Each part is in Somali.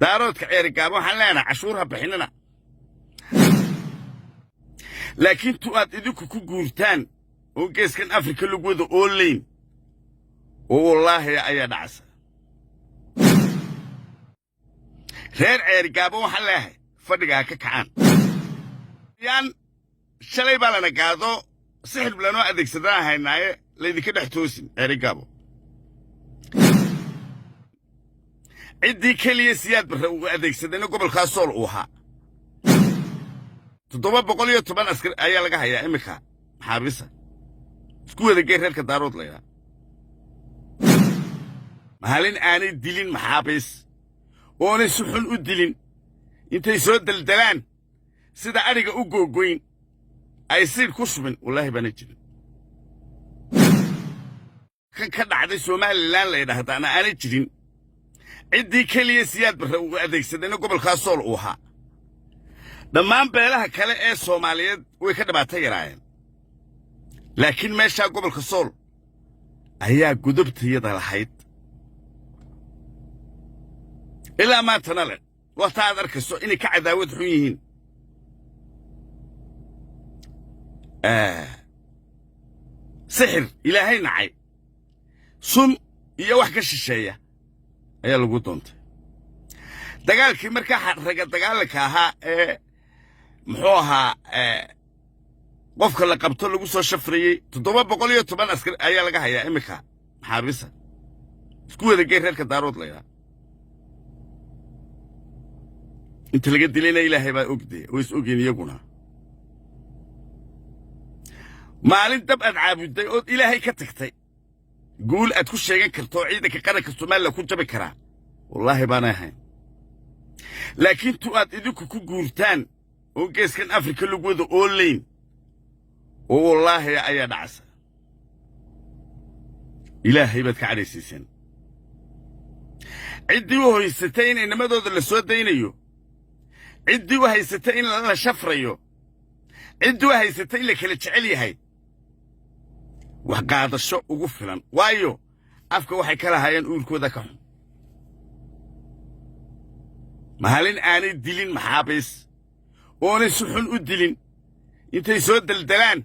daaroodka ceerigaabo waxaan leenahay cashuurha bixinina laakiin tu aad idinku ku guurtaan oo geeskan afrika lagu wada oolayn oo wallaahi ayaa dhacsa reer ceerigaabo waxaan leeyahay fadhigaa ka kacaan yaan shalay baa lana gaado sixir lanoo adeegsadaan haynaaye laydinka dhex toosin ceerigaabo ciddii keliya siyaad barre uu adeegsadayna gobolkaa sool uu ahaa 710 askar ayaa laga hayaa imika maxaabisa isku wada gey reerka daarood layaa maalin aanay dilin maxaabis oonay si xun u dilin intay soo daldalaan sida adhiga u googoyn ay siir ku shubin wallaahi baana jirin kan ka dhacday somalilan la yidhaahdaana aanay jirin ciddii keliya siyaad barre uu adeegsadayna gobolkaa sool uu ahaa dhammaan beelaha kale ee soomaaliyeed way ka dhibaato yaraayeen laakiin meeshaa gobolka sool ayaa gudubtayada lahayd ilaa maantana leh wata aad arkayso inay ka cadaawad xun yihiin sixir ilaahay nacay sun iyo wax ka shisheeya ayaa lagu doontay dagaalkii markaa raga dagaalanka ahaa ee muxuu ahaa qofka la qabto lagu soo shafrayey 710 askar ayaa laga hayaa imika maxaabisa isku wada gey reerka daarood layaa inta laga dilayna ilaahay baa ogdee way is ogeen iyaguna maalin dab aad caabuday ood ilaahay ka tagtay guul aad ku sheegan karto ciidanka qaranka Soomaaliya ku jabi karaa wallaahi baana ahayn laakiin tu aad idinku ku guurtaan oo geeskan afrika lagu wada oolayn oo wallaahi ayaa dhacsa ilaahay baad ka cadhaysiiseen ciddii u haysatay in inamadooda la soo daynayo ciddii u haysatay in la shafrayo ciddii u haysatay in la kala jecel yahay wax qaadasho ugu filan waayo afka waxay kala hayeen uurkooda ka xun maalin aanay dilin maxaabis oonay si xun u dilin intay soo daldalaan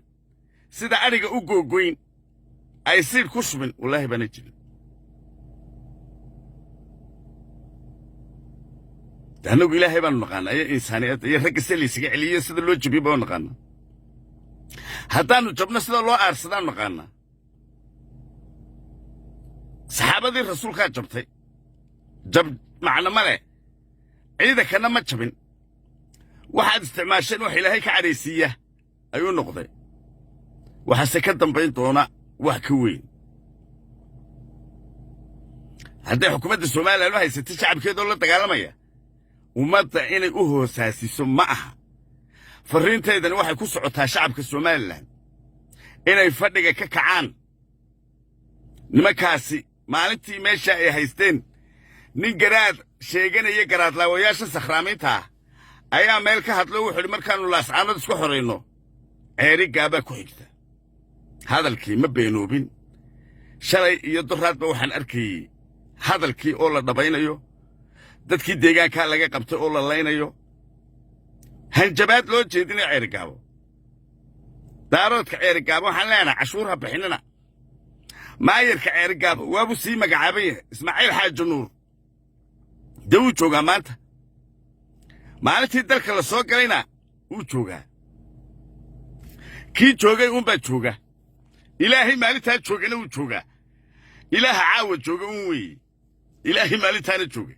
sida adhiga u googoyn ay siir ku shubin wallaahi baana jirin annagu ilaahay baanu naqaana iyo insaaniyadda iyo ragga se laysaga celiyo sida loo jabiyo baanu naqaana haddaannu jabno sida loo aarsadaanu naqaana saxaabadii rasuulkaa jabtay jab macno ma leh ciidankana ma jabin waxaad isticmaasheen wax ilaahay ka cadhaysiiya ayuu noqday waxaase ka dambayn doona wax ka weyn hadday xukuumadda Soomaaliya loo haysatay shacabkeedoo la dagaalamaya ummadda inay u hoosaasiso ma aha fariinteedani waxay ku socotaa shacabka Soomaaliland inay fadhiga ka kacaan nimankaasi maalintii meesha ay haysteen nin garaad sheeganaya garaadlaawayaasha sakhraamiinta ayaa meel ka hadlo wuxuu yidhi markaannu laascaanood isku xorayno ceerigaabaa ku xigta hadalkii ma beenoobin shalay iyo duraadba waxaan arkayey hadalkii oo la dhabaynayo dadkii deegaankaa laga qabtay oo la laynayo hanjabaad loo jeedinaya ceerigaabo daaroodka ceerigaabo waxaan leenahay cashuurha bixinina maayarka ceerigaabo waabuu sii magacaaban yahay ismaaciil xaaji nuur dee wuu joogaa maanta maalintii dalka la soo galayna wuu joogaa kii joogay uunbaa jooga ilaahay maalintaa joogana wuu joogaa ilaaha caawa jooga uun weeye ilaahay maalintaana jooga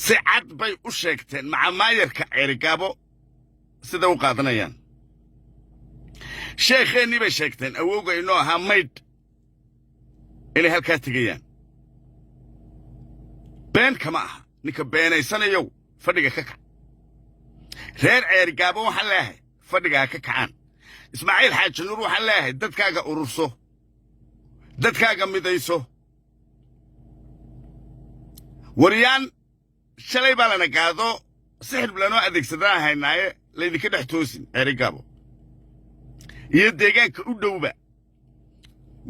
si cad bay u sheegteen macamaayarka ceerigaabo sida u qaadanayaan sheekheennii bay sheegteen awowga inoo ahaa maydh inay halkaa tegayaan been kama aha ninka beenaysanayow fadhiga ka kac reer ceerigaabo waxaan leeyahay fadhigaa ka kacaan ismaaciil xaaji nuur waxaan leeyahay dadkaaga ururso dadkaaga midayso waryaan shalay baa lana gaado sixir lanoo adeegsadaan haynaaye laydinka dhex toosin ceerigaabo iyo deegaanka u dhowba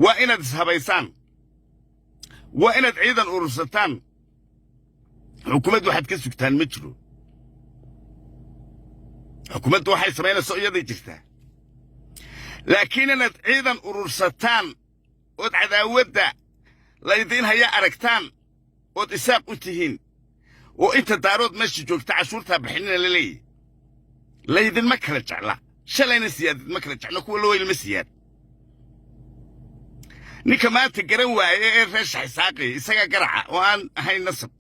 waa inaad ishabaysaan waa inaad ciidan urursataan xukuumaddu waxaad ka sugtaan ma jiro xukuumaddu waxay samaynayso iyaday jirtaa laakiin inaad ciidan urursataan ood cadaawadda laydiin haya aragtaan ood isaaq u tihiin oo inta daarood meesha joogta cashuurtaa bixinina la leeyahy laydinma kala jecla shalayna siyaadid ma kala jecla kuwa la weylma siyaad ninka maanta garan waaye ee reesha xisaaqaya isagaa garaca oo aan ahayn nasab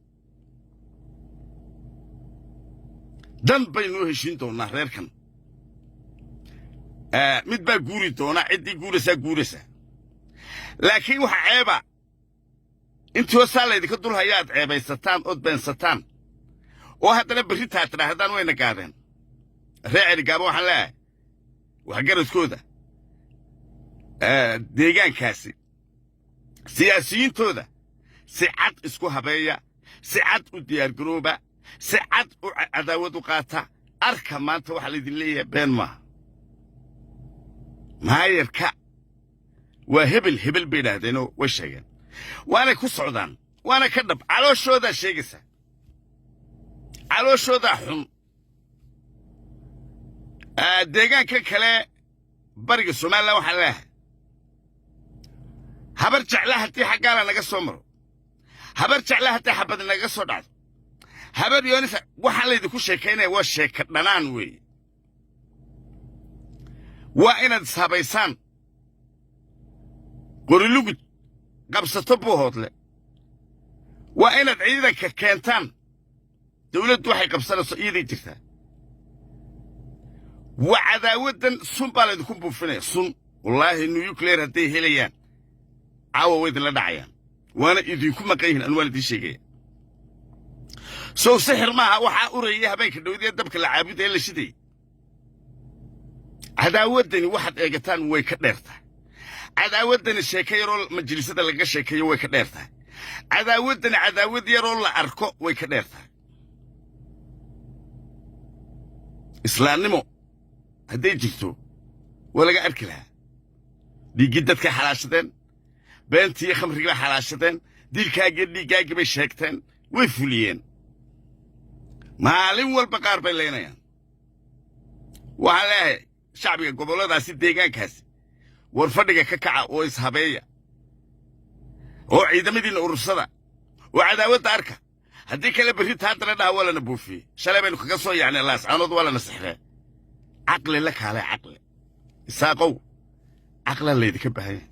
dan baynu heshiin doonnaa reerkan mid baa guuri doona ciddii guuraysaa laakiin waxa ceeba intii hoosaa laydinka dul haya aad ceebaysataan ood beensataan oo haddana berritaa tidhaahdaan wayna gaadeen ree celigaaba waxaan leeyahay waxgaradkooda deegaankaasi siyaasiyiintooda si cad isku habeeya si cad u diyaargarooba si cad u cadaawad u qaata arka maanta waxaa laydin leeyahay been maaha maayarka waa hebel bay idhaahdeenoo way sheegeen waanay ku socdaan waana ka dhab calooshoodaa sheegaysa calooshoodaa xun deegaanka kale bariga somalilan waxaan leeyahay habar jecla haddii xaggaala naga soo maro habar jecla haddii xabad naga soo dhacdo habar yoonisa waxaa laydinku sheekaynaya waa sheeka dhanaan weeye waa inaad ishabaysaan qorilugud qabsato buuhoodle waa inaad ciidanka keentaan dawladdu waxay qabsanayso iyaday jirtaa waa cadaawaddan sun baa laydinku buufinaya sun wallaahi nuyukleer hadday helayaan caawa way idinla dhacayaan waana idinku maqan yihiin anu waan idiin sheegaya sow sixir maaha waxaa urayay habeenka dhowdee dabka la caabuda ee la shidayay cadaawaddani waxaad eegataan way ka dheer tahay cadaawaddani sheeko yaroo majlisada laga sheekeeyo way ka dheer tahay cadaawaddani cadaawad yaroo la arko way ka dheer tahay islaamnimo hadday jirto waa laga arki lahaa dhiiggii dadkay xalaashadeen beentii khamrigii bay xalaashadeen dilkaagii dhiiggaaggii bay sheegteen way fuliyeen maalin walba qaar bay leynayaan waxaan leeyahay shacbiga gobolladaasi deegaankaasi war fadhiga ka kaca oo ishabeeya oo ciidamadiinna urursada oo cadaawadda arka haddii kale berrita haddana dhaha waa lana buufiyey shalay baynu kaga soo yaacnay laascaanood waa lana sixree caqli la kaalay caqli isaaqow caqlan laydinka baahanya